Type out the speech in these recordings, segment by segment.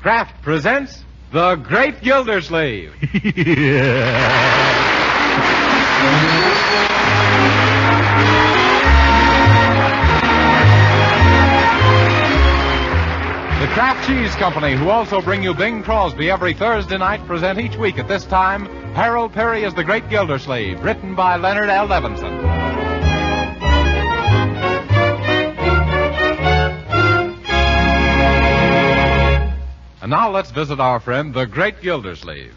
Kraft presents The Great Gildersleeve. The Kraft Cheese Company, who also bring you Bing Crosby every Thursday night, present each week at this time Harold Peary as The Great Gildersleeve, written by Leonard L. Levinson. And now let's visit our friend, the Great Gildersleeve.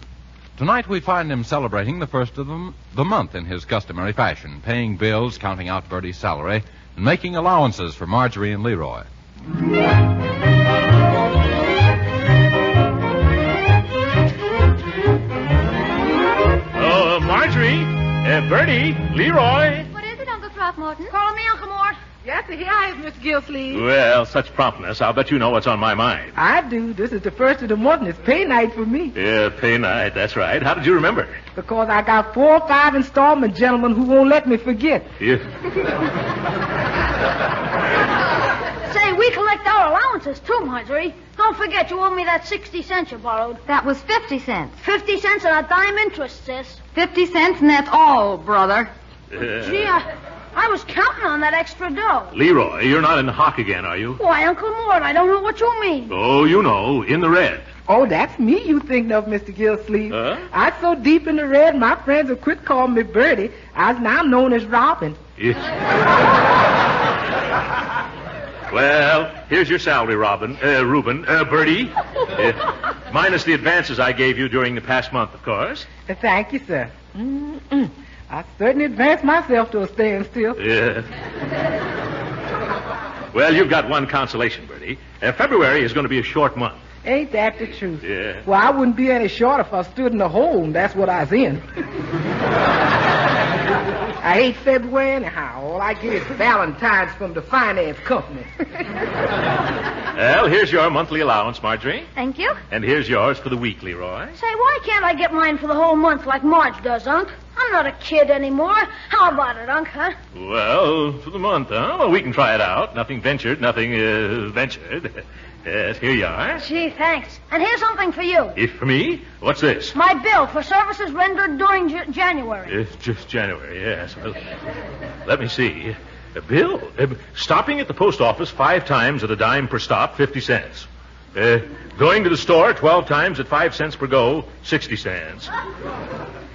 Tonight we find him celebrating the first of the month in his customary fashion, paying bills, counting out Bertie's salary, and making allowances for Marjorie and Leroy. Oh, Marjorie, Bertie, Leroy. What is it, Uncle Throckmorton? Call me Uncle Mort. Yes, here I is, Mr. Gildersleeves. Well, such promptness. I'll bet you know what's on my mind. I do. This is the first of the month, and it's pay night for me. Yeah, pay night. That's right. How did you remember? Because I got 4 or 5 installment gentlemen who won't let me forget. Yeah. Say, we collect our allowances, too, Marjorie. Don't forget you owe me that 60 cents you borrowed. That was 50 cents. 50 cents and a dime interest, sis. 50 cents, and that's all, brother. Gee, I was counting on that extra dough. Leroy, you're not in the hock again, are you? Why, Uncle Mort, I don't know what you mean. Oh, you know, in the red. Oh, that's me you thinking of, Mr. Gildersleeves. Huh? I'm so deep in the red, my friends have quit calling me Bertie. I'm now known as Robin. Yes. Well, here's your salary, Reuben, Bertie. Minus the advances I gave you during the past month, of course. Thank you, sir. I certainly advanced myself to a standstill. Yeah. Well, you've got one consolation, Bertie. February is going to be a short month. Ain't that the truth? Yeah. Well, I wouldn't be any short if I stood in the hole, and that's what I was in. I hate February anyhow. All I get is Valentine's from the finance company. Well, here's your monthly allowance, Marjorie. Thank you. And here's yours for the week, Leroy. Say, why can't I get mine for the whole month like Marge does, Unc? I'm not a kid anymore. How about it, Unc, huh? Well, for the month, huh? Well, we can try it out. Nothing ventured, nothing ventured. Yes, here you are. Gee, thanks. And here's something for you. For me? What's this? My bill for services rendered during January. It's just January, yes. Well, let me see. A bill? Stopping at the post office 5 times at a dime per stop, 50 cents. Going to the store 12 times at 5 cents per go, 60 cents.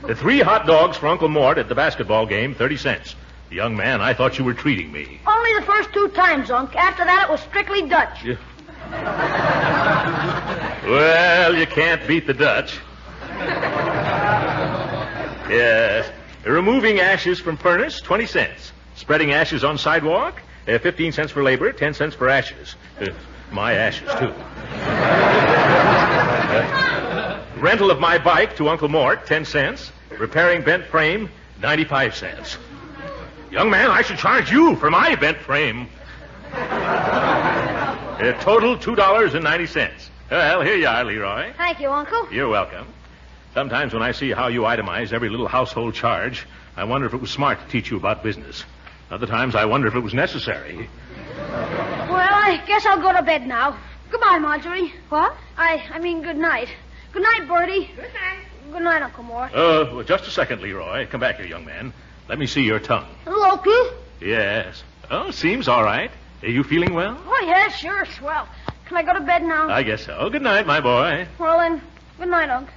3 hot dogs for Uncle Mort at the basketball game, 30 cents. Young man, I thought you were treating me. Only the first 2 times, Unc. After that, it was strictly Dutch. Yeah. Well, you can't beat the Dutch. Yes. Removing ashes from furnace, 20 cents. Spreading ashes on sidewalk, 15 cents for labor, 10 cents for ashes. My ashes, too. Rental of my bike to Uncle Mort, 10 cents. Repairing bent frame, 95 cents. Young man, I should charge you for my bent frame. Total $2.90. Well, here you are, Leroy. Thank you, Uncle. You're welcome. Sometimes when I see how you itemize every little household charge, I wonder if it was smart to teach you about business. Other times I wonder if it was necessary. Well, I guess I'll go to bed now. Goodbye, Marjorie. What? I mean good night. Good night, Bertie. Good night. Good night, Uncle Mort. Well, just a second, Leroy. Come back here, young man. Let me see your tongue. Loki? Yes. Oh, seems all right. Are you feeling well? Oh, yeah, sure, swell. Can I go to bed now? I guess so. Good night, my boy. Well, then, good night, Unc.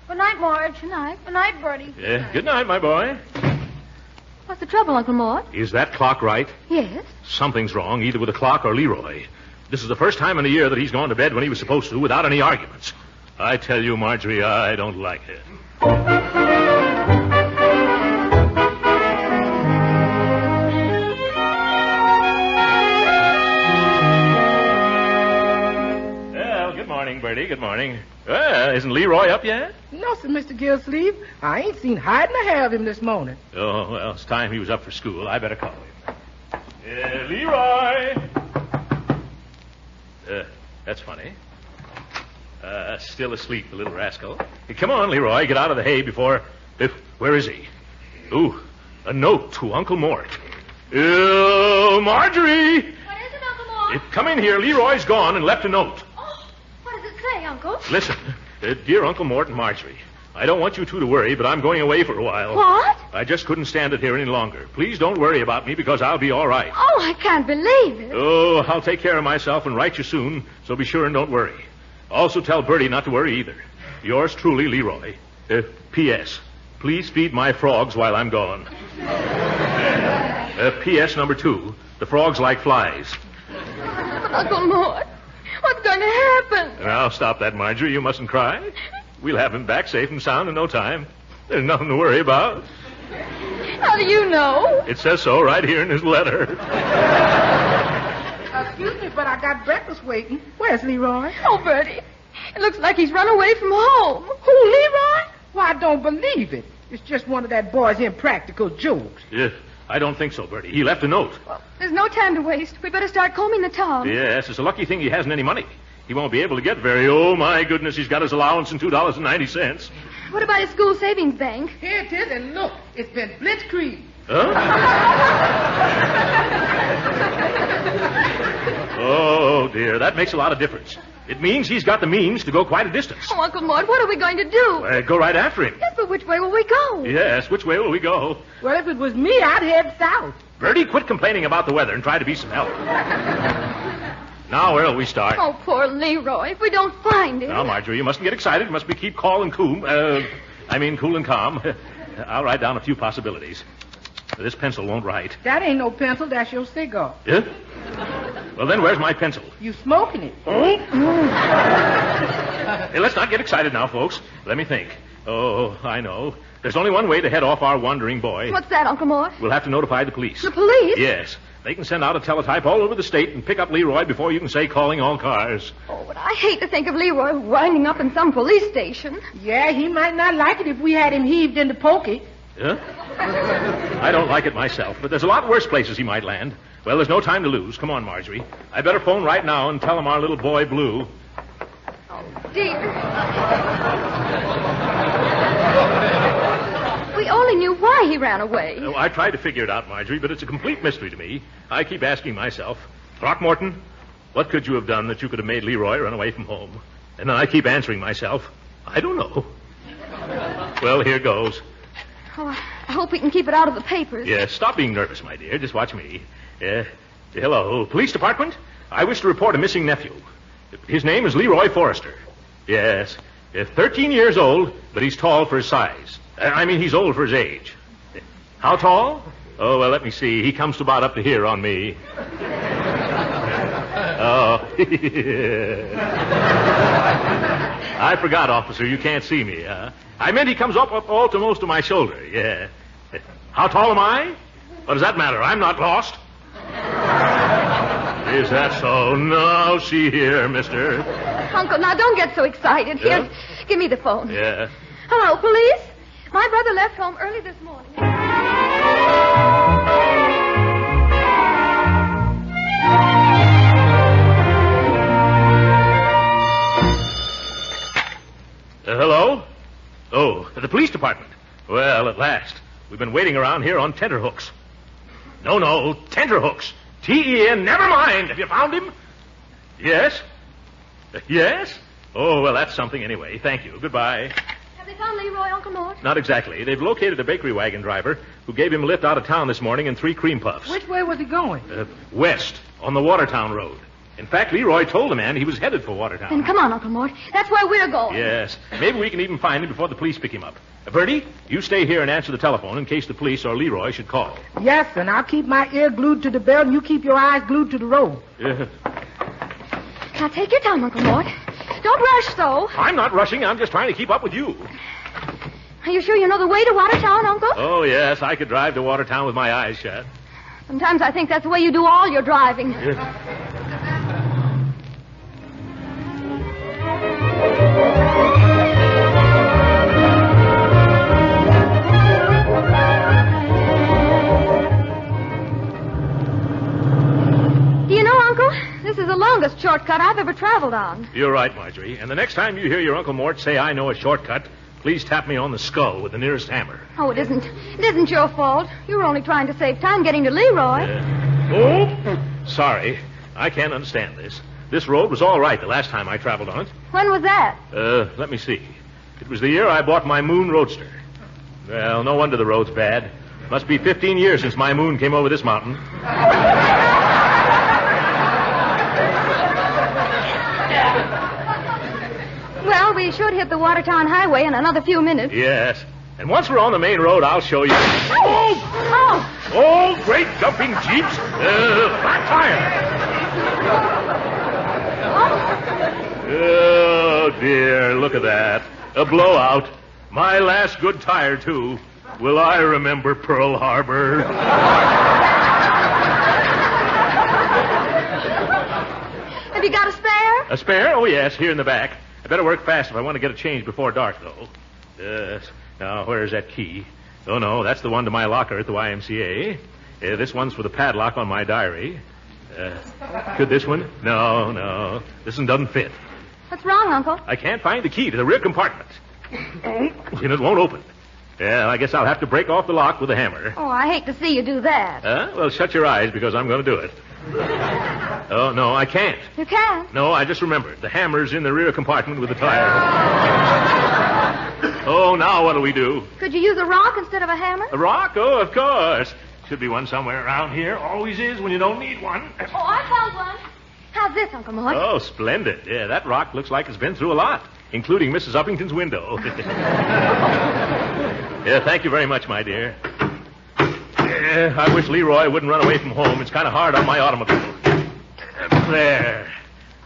Good night, Marge. Good night. Good night, Bertie. Yeah, good night, my boy. What's the trouble, Uncle Mort? Is that clock right? Yes. Something's wrong, either with the clock or Leroy. This is the first time in a year that he's gone to bed when he was supposed to without any arguments. I tell you, Marjorie, I don't like it. Well, good morning, Bertie. Good morning. Well, isn't Leroy up yet? No, sir, Mr. Gildersleeves. I ain't seen hide nor hair of him this morning. Oh, well, it's time he was up for school. I better call him. Leroy! That's funny. Still asleep, the little rascal. Hey, come on, Leroy, get out of the hay before... where is he? Ooh, a note to Uncle Mort. Marjorie! What is it, Uncle Mort? Come in here. Leroy's gone and left a note. Oh, what does it say? say, Uncle? Listen, dear Uncle Mort and Marjorie, I don't want you two to worry, but I'm going away for a while. What? I just couldn't stand it here any longer. Please don't worry about me because I'll be all right. Oh, I can't believe it. Oh, I'll take care of myself and write you soon, so be sure and don't worry. Also tell Bertie not to worry either. Yours truly, Leroy. P.S. Please feed my frogs while I'm gone. P.S. number 2. The frogs like flies. But Uncle Mort, what's going to happen? Now, stop that, Marjorie. You mustn't cry. We'll have him back safe and sound in no time. There's nothing to worry about. How do you know? It says so right here in his letter. Excuse me, but I got breakfast waiting. Where's Leroy? Oh, Bertie, it looks like he's run away from home. Who, Leroy? Why, I don't believe it. It's just one of that boy's impractical jokes. Yeah, I don't think so, Bertie. He left a note. Well, there's no time to waste. We better start combing the town. Yes, it's a lucky thing he hasn't any money. He won't be able to get very. Oh, my goodness, he's got his allowance in $2.90. What about his school savings bank? Here it is, and look, it's been blitzkrieg. Huh? Oh, dear, that makes a lot of difference. It means he's got the means to go quite a distance. Oh, Uncle Mort, what are we going to do? Go right after him. Yes, but which way will we go? Yes, which way will we go? Well, if it was me, I'd head south. Bertie, quit complaining about the weather and try to be some help. Now, where'll we start? Oh, poor Leroy. If we don't find him. Now, Marjorie, you mustn't get excited. You must keep cool and calm. Cool and calm. I'll write down a few possibilities. This pencil won't write. That ain't no pencil, that's your cigar. Yeah? Well, then where's my pencil? You smoking it. Oh? Hey, let's not get excited now, folks. Let me think. Oh, I know. There's only one way to head off our wandering boy. What's that, Uncle Mort? We'll have to notify the police. The police? Yes. They can send out a teletype all over the state and pick up Leroy before you can say calling all cars. Oh, but I hate to think of Leroy winding up in some police station. Yeah, he might not like it if we had him heaved into pokey. Huh? I don't like it myself, but there's a lot worse places he might land. Well, there's no time to lose. Come on, Marjorie. I better phone right now and tell him our little boy Blue. Oh, dear. We only knew why he ran away. Oh, I tried to figure it out, Marjorie, but it's a complete mystery to me. I keep asking myself, Throckmorton, what could you have done that you could have made Leroy run away from home? And then I keep answering myself, I don't know. Well, here goes. Oh, I hope we can keep it out of the papers. Yes, stop being nervous, my dear. Just watch me. Hello, police department? I wish to report a missing nephew. His name is Leroy Forrester. Yes, 13 years old, but he's tall for his size. He's old for his age. How tall? Oh, well, let me see. He comes to about up to here on me. Oh. I forgot, officer. You can't see me, huh? I meant he comes up all to most of my shoulder, yeah. How tall am I? What does that matter? I'm not lost. Is that so? No, see here, mister. Uncle, now don't get so excited. Here, Yeah? give me the phone. Yeah. Hello, police? My brother left home early this morning. Hello? Oh, the police department. Well, at last. We've been waiting around here on tenterhooks. No, tenterhooks. T-E-N, never mind. Have you found him? Yes? Yes? Oh, well, that's something anyway. Thank you. Goodbye. Have they found Leroy, Uncle Mort? Not exactly. They've located a bakery wagon driver who gave him a lift out of town this morning in 3 cream puffs. Which way was he going? West, on the Watertown Road. In fact, Leroy told the man he was headed for Watertown. Then come on, Uncle Mort. That's where we're going. Yes. Maybe we can even find him before the police pick him up. Bertie, you stay here and answer the telephone in case the police or Leroy should call. Yes, and I'll keep my ear glued to the bell, and you keep your eyes glued to the road. Now take your time, Uncle Mort. Don't rush so. I'm not rushing. I'm just trying to keep up with you. Are you sure you know the way to Watertown, Uncle? Oh, yes. I could drive to Watertown with my eyes shut. Sometimes I think that's the way you do all your driving. Do you know, Uncle, this is the longest shortcut I've ever traveled on. You're right, Marjorie. And the next time you hear your Uncle Mort say I know a shortcut, please tap me on the skull with the nearest hammer. Oh, it isn't your fault. You were only trying to save time getting to Leroy. Oh, sorry. I can't understand this. This road was all right the last time I traveled on it. When was that? Let me see. It was the year I bought my Moon Roadster. Well, no wonder the road's bad. Must be 15 years since my Moon came over this mountain. Well, we should hit the Watertown Highway in another few minutes. Yes. And once we're on the main road, I'll show you. Oh, great jumping jeeps. Flat tire. Oh, dear, look at that. A blowout. My last good tire, too. Will I remember Pearl Harbor? Have you got a spare? A spare? Oh, yes, here in the back. I better work fast if I want to get a change before dark, though. Yes. Now, where's that key? Oh, no, that's the one to my locker at the YMCA. This one's for the padlock on my diary. Could this one? No. This one doesn't fit. What's wrong, Uncle? I can't find the key to the rear compartment. And it won't open. Yeah, I guess I'll have to break off the lock with a hammer. Oh, I hate to see you do that. Well, shut your eyes because I'm going to do it. Oh, no, I can't. You can't? No, I just remembered. The hammer's in the rear compartment with the tire. Oh, now what'll we do? Could you use a rock instead of a hammer? A rock? Oh, of course. Should be one somewhere around here. Always is when you don't need one. Oh, I found one. How's this, Uncle Mort? Oh, splendid. Yeah, that rock looks like it's been through a lot, including Mrs. Uppington's window. Yeah, thank you very much, my dear. Yeah, I wish Leroy wouldn't run away from home. It's kind of hard on my automobile. There.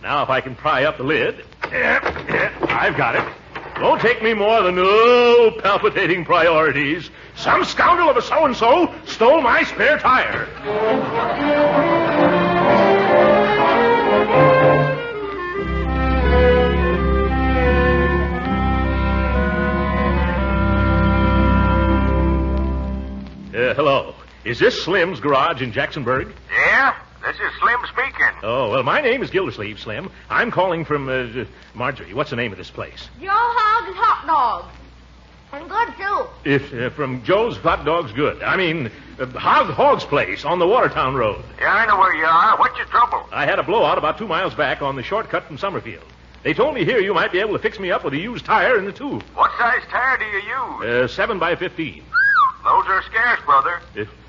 Now, if I can pry up the lid. Yeah, I've got it. Won't take me more than palpitating priorities. Some scoundrel of a so-and-so stole my spare tire. Hello. Is this Slim's garage in Jacksonburg? Yeah, this is Slim speaking. Oh, well, my name is Gildersleeves, Slim. I'm calling from, Marjorie. What's the name of this place? Joe Hogg's Hot Dogs. And good, too. If from Joe's Hot Dogs Good. I mean, Hog's place on the Watertown Road. Yeah, I know where you are. What's your trouble? I had a blowout about 2 miles back on the shortcut from Summerfield. They told me here you might be able to fix me up with a used tire in the tube. What size tire do you use? 7 by 15. Those are scarce, brother.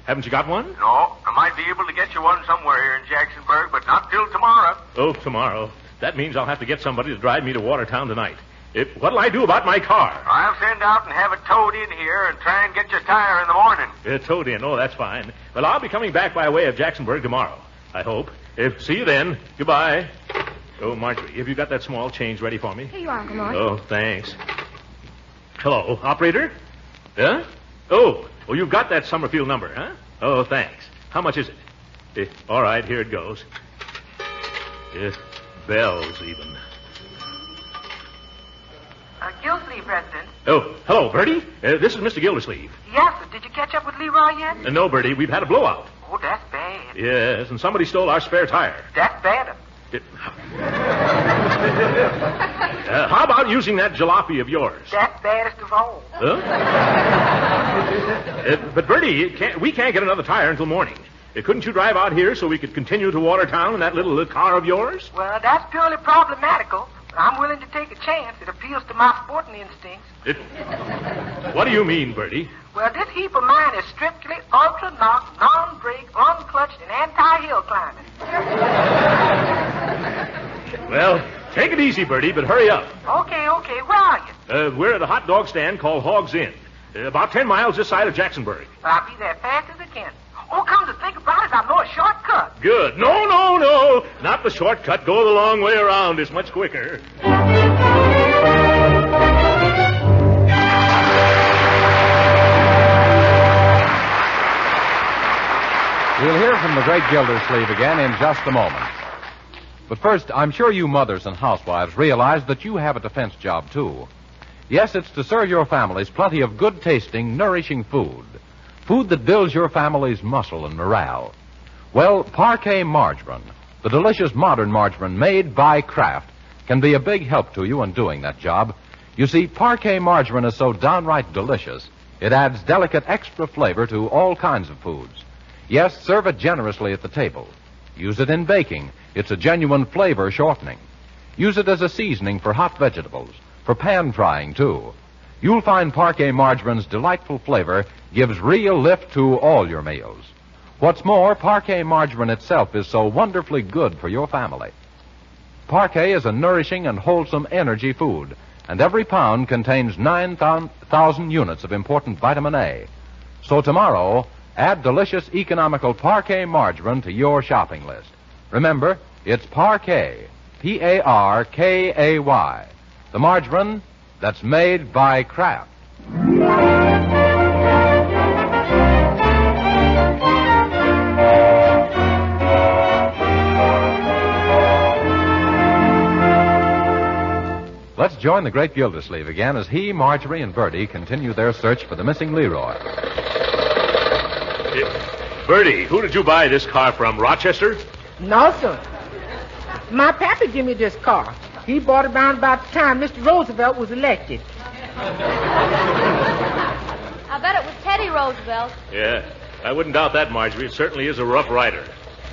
Haven't you got one? No, I might be able to get you one somewhere here in Jacksonburg, but not till tomorrow. Oh, tomorrow. That means I'll have to get somebody to drive me to Watertown tonight. What'll I do about my car? I'll send out and have it towed in here and try and get your tire in the morning. Towed in. Oh, that's fine. Well, I'll be coming back by way of Jacksonburg tomorrow, I hope. See you then. Goodbye. Oh, Marjorie, have you got that small change ready for me? Here you are, Uncle Mort. Oh, thanks. Hello, operator? Yeah? Oh, you've got that Summerfield number, huh? Oh, thanks. How much is it? All right, here it goes. Bells, even. Gildersleeve resident. Oh, hello, Bertie. This is Mr. Gildersleeve. Yes, sir. Did you catch up with Leroy yet? No, Bertie, we've had a blowout. Oh, that's bad. Yes, and somebody stole our spare tire. That's bad. How about using that jalopy of yours? That's baddest of all. Huh? But, Bertie, we can't get another tire until morning. Couldn't you drive out here so we could continue to Watertown in that little car of yours? Well, that's purely problematical. But I'm willing to take a chance. It appeals to my sporting instincts. What do you mean, Bertie? Well, this heap of mine is strictly ultra-knock, non-brake, unclutched, and anti-hill climbing. Well, take it easy, Bertie, but hurry up. Okay. Where are you? We're at a hot dog stand called Hog's Inn. About 10 miles this side of Jacksonburg. I'll be there fast as I can. Oh, come to think about it, I know a shortcut. Good. No. Not the shortcut. Go the long way around. It's much quicker. We'll hear from the great Gildersleeve again in just a moment. But first, I'm sure you mothers and housewives realize that you have a defense job, too. Yes, it's to serve your families plenty of good-tasting, nourishing food. Food that builds your family's muscle and morale. Well, Parquet margarine, the delicious modern margarine made by Kraft, can be a big help to you in doing that job. You see, Parquet margarine is so downright delicious, it adds delicate extra flavor to all kinds of foods. Yes, serve it generously at the table. Use it in baking. It's a genuine flavor shortening. Use it as a seasoning for hot vegetables, for pan frying, too. You'll find Parquet Margarine's delightful flavor gives real lift to all your meals. What's more, Parquet Margarine itself is so wonderfully good for your family. Parquet is a nourishing and wholesome energy food, and every pound contains 9,000 units of important vitamin A. So tomorrow, add delicious, economical Parquet Margarine to your shopping list. Remember, it's Parquet, Parkay, the margarine that's made by Kraft. Let's join the great Gildersleeve again as he, Marjorie, and Bertie continue their search for the missing Leroy. Bertie, who did you buy this car from? Rochester? No, sir. My pappy gave me this car. He bought it around about the time Mr. Roosevelt was elected. I bet it was Teddy Roosevelt. Yeah, I wouldn't doubt that, Marjorie. It certainly is a rough rider.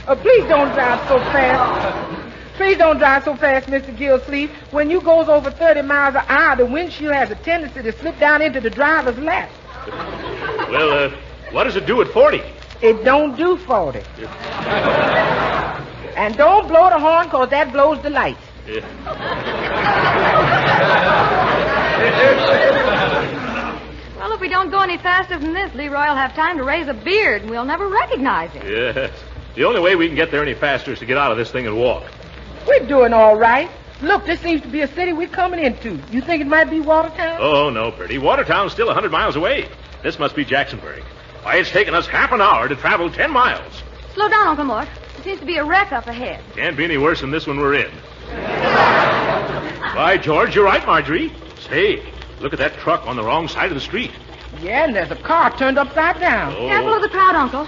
Please don't drive so fast. Please don't drive so fast, Mr. Gildersleeves. When you goes over 30 miles an hour, the windshield has a tendency to slip down into the driver's lap. Well, what does it do at 40? It don't do 40. And don't blow the horn, because that blows the lights. Yeah. Well, if we don't go any faster than this, Leroy will have time to raise a beard, and we'll never recognize him. Yes. The only way we can get there any faster is to get out of this thing and walk. We're doing all right. Look, this seems to be a city we're coming into. You think it might be Watertown? Oh, no, Bertie. Watertown's still 100 miles away. This must be Jacksonburg. Why, it's taken us half an hour to travel 10 miles. Slow down, Uncle Mort. There seems to be a wreck up ahead. Can't be any worse than this one we're in. By George, you're right, Marjorie. Say, look at that truck on the wrong side of the street. Yeah, and there's a car turned upside down. Oh. Careful of the crowd, Uncle.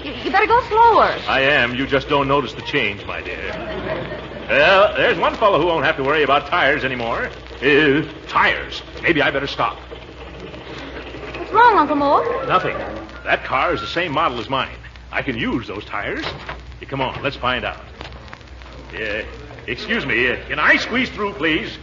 You better go slower. I am. You just don't notice the change, my dear. Well, there's one fellow who won't have to worry about tires anymore. Tires. Maybe I better stop. What's wrong, Uncle Mort? Nothing. That car is the same model as mine. I can use those tires. Here, come on, let's find out. Excuse me. Can I squeeze through, please?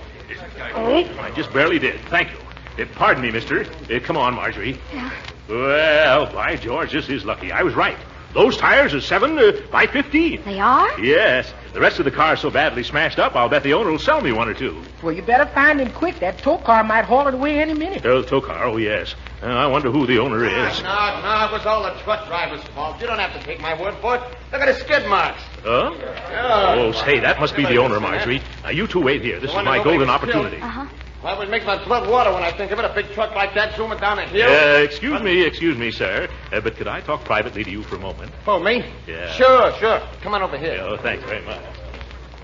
Oh, I just barely did. Thank you. Pardon me, mister. Come on, Marjorie. Yeah. Well, by George, this is lucky. I was right. Those tires are 7 by 15. They are? Yes. The rest of the car's so badly smashed up, I'll bet the owner will sell me one or two. Well, you better find him quick. That tow car might haul it away any minute. Tow car, oh, yes. I wonder who the owner is. No, it was all the truck driver's fault. You don't have to take my word for it. Look at the skid marks. Huh? Yeah. Oh, say, that must be the owner, Marjorie. Now, you two wait here. This is my golden opportunity. Uh-huh. Well, it makes my blood water when I think of it. A big truck like that zooming down a hill. Excuse me, sir. But could I talk privately to you for a moment? Oh, me? Yeah. Sure. Come on over here. Oh, thanks very much.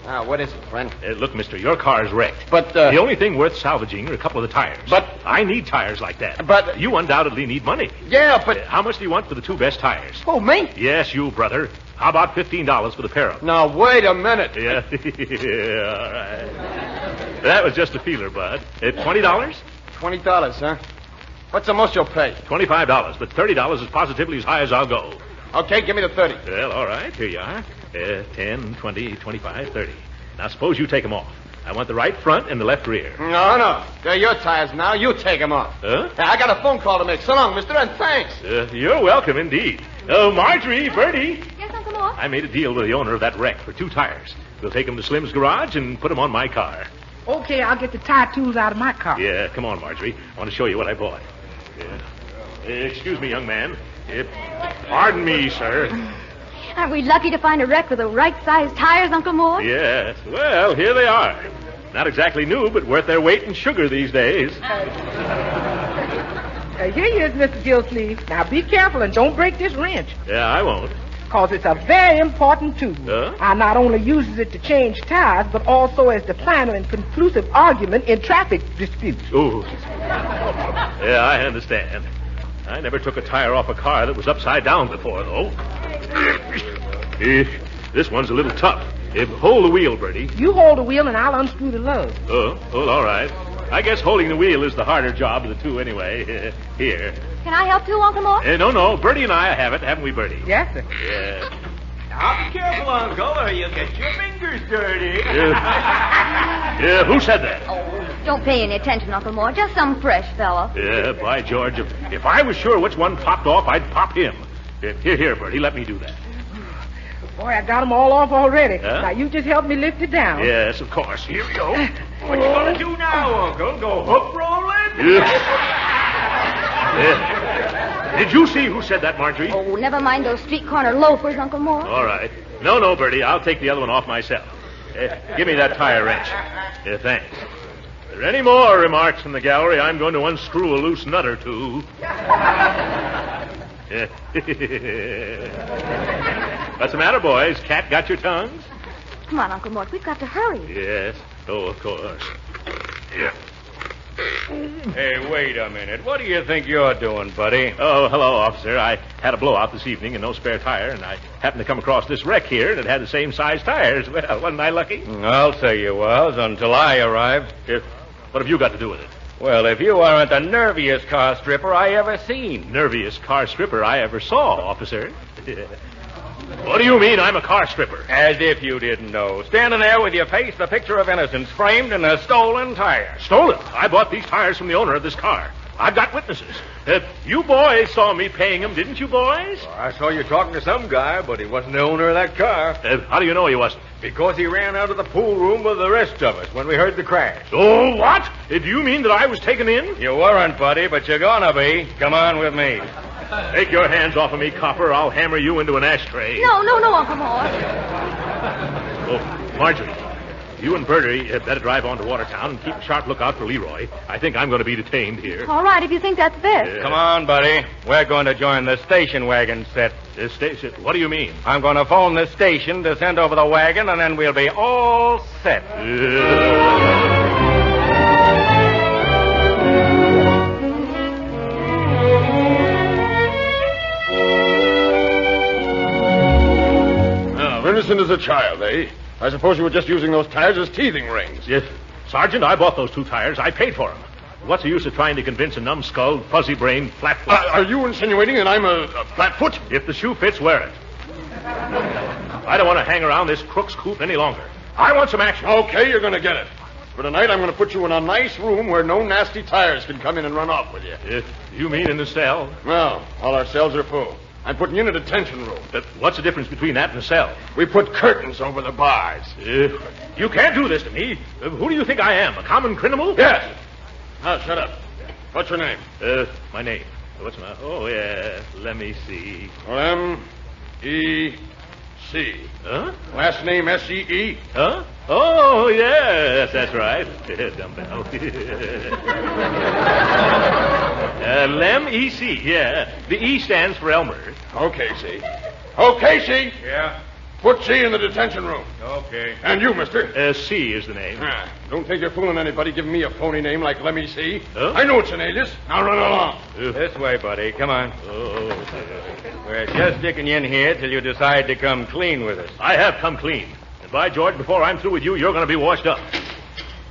Now, what is it, friend? Look, mister, your car's wrecked. But, the only thing worth salvaging are a couple of the tires. But... I need tires like that. But... You undoubtedly need money. Yeah, but... How much do you want for the two best tires? Oh, me? Yes, you, brother. How about $15 for the pair of them? Now, wait a minute. Yeah. Yeah, all right. That was just a feeler, Bud. $20? $20, huh? What's the most you'll pay? $25, but $30 is positively as high as I'll go. Okay, give me the 30. Well, all right, here you are. 10, 20, 25, 30. Now, suppose you take them off. I want the right front and the left rear. No. They're your tires now. You take them off. Huh? I got a phone call to make. So long, mister, and thanks. You're welcome, indeed. Oh, Marjorie, Bertie. Yes, Uncle Mort? I made a deal with the owner of that wreck for 2 tires. We'll take them to Slim's garage and put them on my car. Okay, I'll get the tire tools out of my car. Yeah, come on, Marjorie. I want to show you what I bought. Yeah. Excuse me, young man. Pardon me, sir. Aren't we lucky to find a wreck with the right-sized tires, Uncle Mort? Yes. Well, here they are. Not exactly new, but worth their weight in sugar these days. Here you is, Mr. Gildersleeves. Now, be careful and don't break this wrench. Yeah, I won't. Because it's a very important tool. I not only uses it to change tires, but also as the final and conclusive argument in traffic disputes. Ooh. Yeah, I understand. I never took a tire off a car that was upside down before, though. This one's a little tough. Hold the wheel, Bertie. You hold the wheel and I'll unscrew the lug. Oh, all right. I guess holding the wheel is the harder job of the two anyway. Here. Can I help too, Uncle Mort? No. Bertie and I have it, haven't we, Bertie? Yes, sir. Yeah. Now be careful, Uncle, or you'll get your fingers dirty. Yeah, who said that? Oh, don't pay any attention, Uncle Mort. Just some fresh fellow. Yeah, by George, if I was sure which one popped off, I'd pop him. Here, Bertie, let me do that. Boy, I got them all off already. Huh? Now, you just help me lift it down. Yes, of course. Here we go. What you gonna do now, Uncle? Go hook rolling? Yeah. Did you see who said that, Marjorie? Oh, never mind those street corner loafers, Uncle Mort. All right. No, Bertie, I'll take the other one off myself. Give me that tire wrench. Thanks. If there are any more remarks from the gallery, I'm going to unscrew a loose nut or two. What's the matter, boys? Cat got your tongues? Come on, Uncle Mort. We've got to hurry. Yes. Oh, of course. Yeah. Hey, wait a minute. What do you think you're doing, buddy? Oh, hello, officer. I had a blowout this evening and no spare tire, and I happened to come across this wreck here, and it had the same size tires. Well, wasn't I lucky? I'll say you was, until I arrived. What have you got to do with it? Well, if you aren't the nerviest car stripper I ever seen. Nerviest car stripper I ever saw, officer. What do you mean I'm a car stripper? As if you didn't know. Standing there with your face the picture of innocence framed in a stolen tire. Stolen? I bought these tires from the owner of this car. I've got witnesses. You boys saw me paying him, didn't you, boys? Well, I saw you talking to some guy, but he wasn't the owner of that car. How do you know he wasn't? Because he ran out of the pool room with the rest of us when we heard the crash. Oh, what? Do you mean that I was taken in? You weren't, buddy, but you're gonna be. Come on with me. Take your hands off of me, copper. I'll hammer you into an ashtray. No, Uncle Mort. Oh, Marjorie, you and Bertie had better drive on to Watertown and keep a sharp lookout for Leroy. I think I'm going to be detained here. All right, if you think that's best. Come on, buddy. We're going to join the station wagon set. The station? What do you mean? I'm going to phone the station to send over the wagon, and then we'll be all set. Innocent as a child, eh? I suppose you were just using those tires as teething rings. Yes. Sergeant, I bought those 2 tires. I paid for them. What's the use of trying to convince a numbskulled, fuzzy-brained flatfoot? Are you insinuating that I'm a flatfoot? If the shoe fits, wear it. I don't want to hang around this crook's coop any longer. I want some action. Okay, you're going to get it. For tonight, I'm going to put you in a nice room where no nasty tires can come in and run off with you. You mean in the cell? No, all our cells are full. I'm putting you in a detention room. What's the difference between that and a cell? We put curtains over the bars. You can't do this to me. Who do you think I am, a common criminal? Yes. Now, shut up. What's your name? My name. What's my... Oh, yeah. Let me see. M-E-C. Huh? Last name S-E-E. Huh? Oh, yes, that's right. Dumbbell. Lem E.C., yeah. The E stands for Elmer. Okay, C. Okay, C. Yeah? Put C in the detention room. Okay. And you, mister? C is the name. Don't think you're fooling anybody giving me a phony name like Lemmy C. Huh? I know it's an alias. Now run along. This way, buddy. Come on. Oh, We're just sticking you in here till you decide to come clean with us. I have come clean. And by George, before I'm through with you, you're going to be washed up.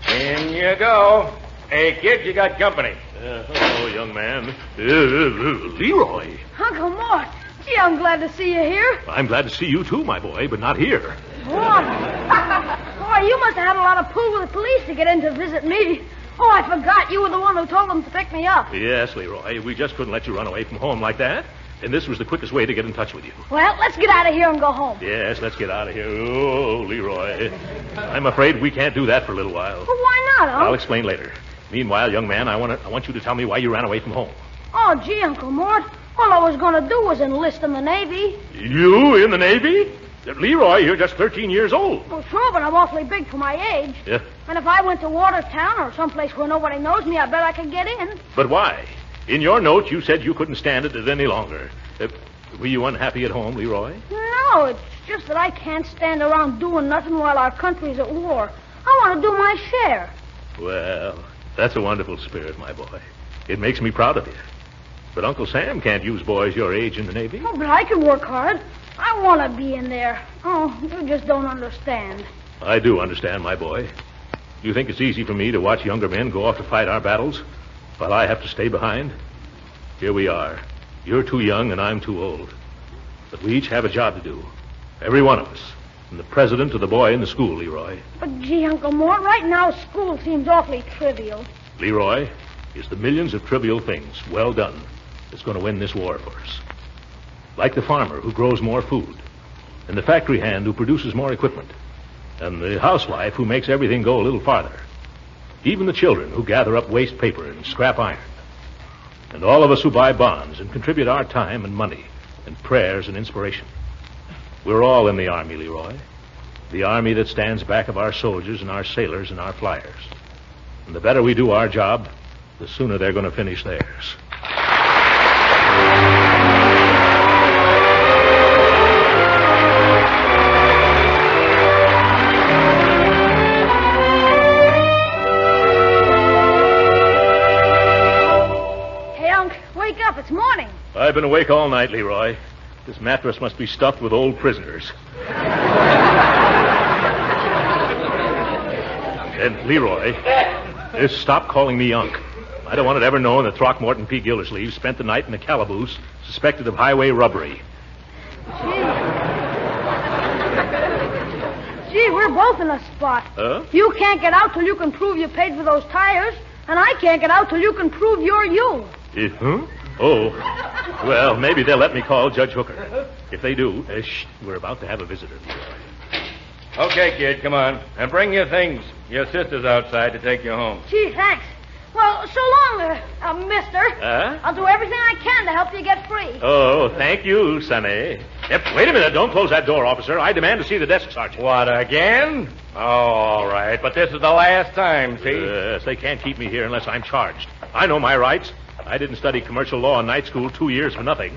In you go. Hey, kid, you got company. Hello, young man. Leroy. Uncle Mort. Gee, I'm glad to see you here. I'm glad to see you, too, my boy, but not here. What? Boy, you must have had a lot of pull with the police to get in to visit me. Oh, I forgot you were the one who told them to pick me up. Yes, Leroy. We just couldn't let you run away from home like that. And this was the quickest way to get in touch with you. Well, let's get out of here and go home. Yes, let's get out of here. Oh, Leroy. I'm afraid we can't do that for a little while. Well, why not, Uncle? I'll explain later. Meanwhile, young man, I want you to tell me why you ran away from home. Oh, gee, Uncle Mort. All I was going to do was enlist in the Navy. You in the Navy? Leroy, you're just 13 years old. Well, sure, but I'm awfully big for my age. Yeah. And if I went to Watertown or someplace where nobody knows me, I bet I could get in. But why? In your note, you said you couldn't stand it any longer. Were you unhappy at home, Leroy? No, it's just that I can't stand around doing nothing while our country's at war. I want to do my share. Well, that's a wonderful spirit, my boy. It makes me proud of you. But Uncle Sam can't use boys your age in the Navy. Oh, but I can work hard. I want to be in there. Oh, you just don't understand. I do understand, my boy. You think it's easy for me to watch younger men go off to fight our battles while I have to stay behind? Here we are. You're too young and I'm too old. But we each have a job to do. Every one of us. From the president to the boy in the school, Leroy. But, gee, Uncle Mort, right now school seems awfully trivial. Leroy, it's the millions of trivial things, well done, that's going to win this war for us. Like the farmer who grows more food, and the factory hand who produces more equipment, and the housewife who makes everything go a little farther. Even the children who gather up waste paper and scrap iron. And all of us who buy bonds and contribute our time and money and prayers and inspiration. We're all in the Army, Leroy. The Army that stands back of our soldiers and our sailors and our flyers. And the better we do our job, the sooner they're going to finish theirs. Hey, Unc, wake up. It's morning. I've been awake all night, Leroy. This mattress must be stuffed with old prisoners. And, Leroy, just stop calling me Unc. I don't want it ever known that Throckmorton P. Gildersleeves spent the night in a calaboose suspected of highway robbery. Gee, we're both in a spot. Huh? You can't get out till you can prove you paid for those tires, and I can't get out till you can prove you're you. Huh? Oh. Well, maybe they'll let me call Judge Hooker. If they do, we're about to have a visitor. Okay, kid, come on. And bring your things. Your sister's outside to take you home. Gee, thanks. Well, so long, mister. I'll do everything I can to help you get free. Oh, thank you, Sonny. Yep, wait a minute. Don't close that door, officer. I demand to see the desk sergeant. What, again? Oh, all right. But this is the last time, see? Yes, they can't keep me here unless I'm charged. I know my rights. I didn't study commercial law in night school 2 years for nothing.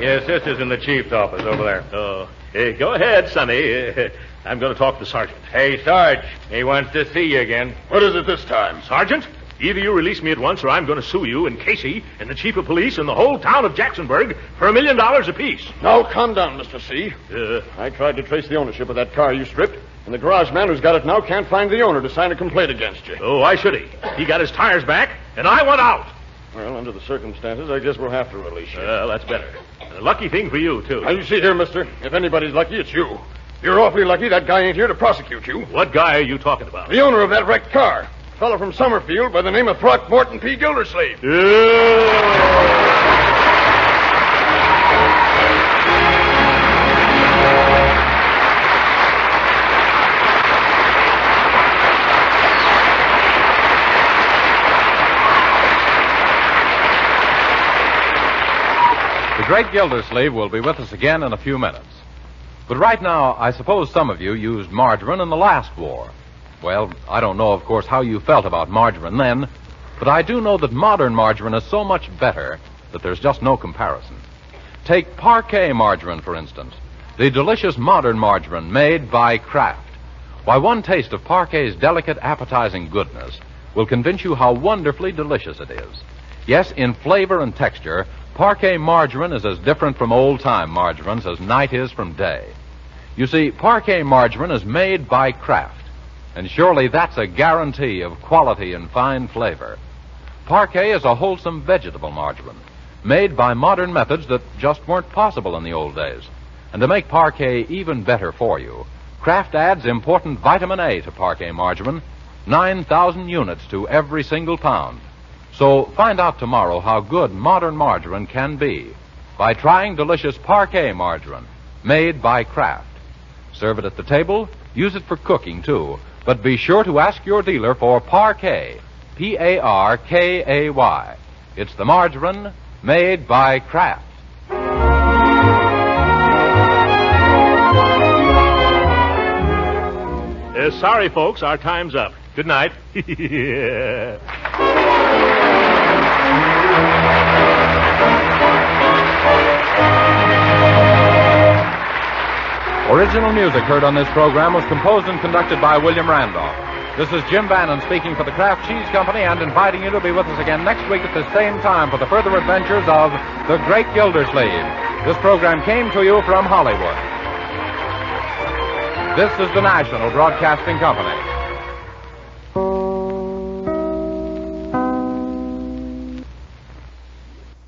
Your sister's in the chief's office over there. Oh, hey, go ahead, Sonny. I'm going to talk to the sergeant. Hey, Sarge, he wants to see you again. What is it this time? Sergeant, either you release me at once or I'm going to sue you and Casey and the chief of police and the whole town of Jacksonburg for $1 million apiece. Now, calm down, Mr. C. I tried to trace the ownership of that car you stripped, and the garage man who's got it now can't find the owner to sign a complaint against you. Oh, why should he? He got his tires back, and I want out. Well, under the circumstances, I guess we'll have to release you. Well, that's better. And a lucky thing for you, too. Now, you see here, mister, if anybody's lucky, it's you. You're awfully lucky that guy ain't here to prosecute you. What guy are you talking about? The owner of that wrecked car. A fellow from Summerfield by the name of Throckmorton P. Gildersleeves. The great Gildersleeve will be with us again in a few minutes. But right now, I suppose some of you used margarine in the last war. Well, I don't know, of course, how you felt about margarine then, but I do know that modern margarine is so much better that there's just no comparison. Take Parquet margarine, for instance, the delicious modern margarine made by Kraft. Why, one taste of Parquet's delicate, appetizing goodness will convince you how wonderfully delicious it is. Yes, in flavor and texture, Parquet margarine is as different from old-time margarines as night is from day. You see, Parquet margarine is made by Kraft, and surely that's a guarantee of quality and fine flavor. Parquet is a wholesome vegetable margarine, made by modern methods that just weren't possible in the old days. And to make Parquet even better for you, Kraft adds important vitamin A to Parquet margarine, 9,000 units to every single pound. So find out tomorrow how good modern margarine can be by trying delicious Parquet margarine made by Kraft. Serve it at the table, use it for cooking too, but be sure to ask your dealer for Parquet, Parkay. It's the margarine made by Kraft. Sorry, folks, our time's up. Good night. Original music heard on this program was composed and conducted by William Randolph. This is Jim Bannon speaking for the Kraft Cheese Company and inviting you to be with us again next week at the same time for the further adventures of the Great Gildersleeve. This program came to you from Hollywood. This is the National Broadcasting Company.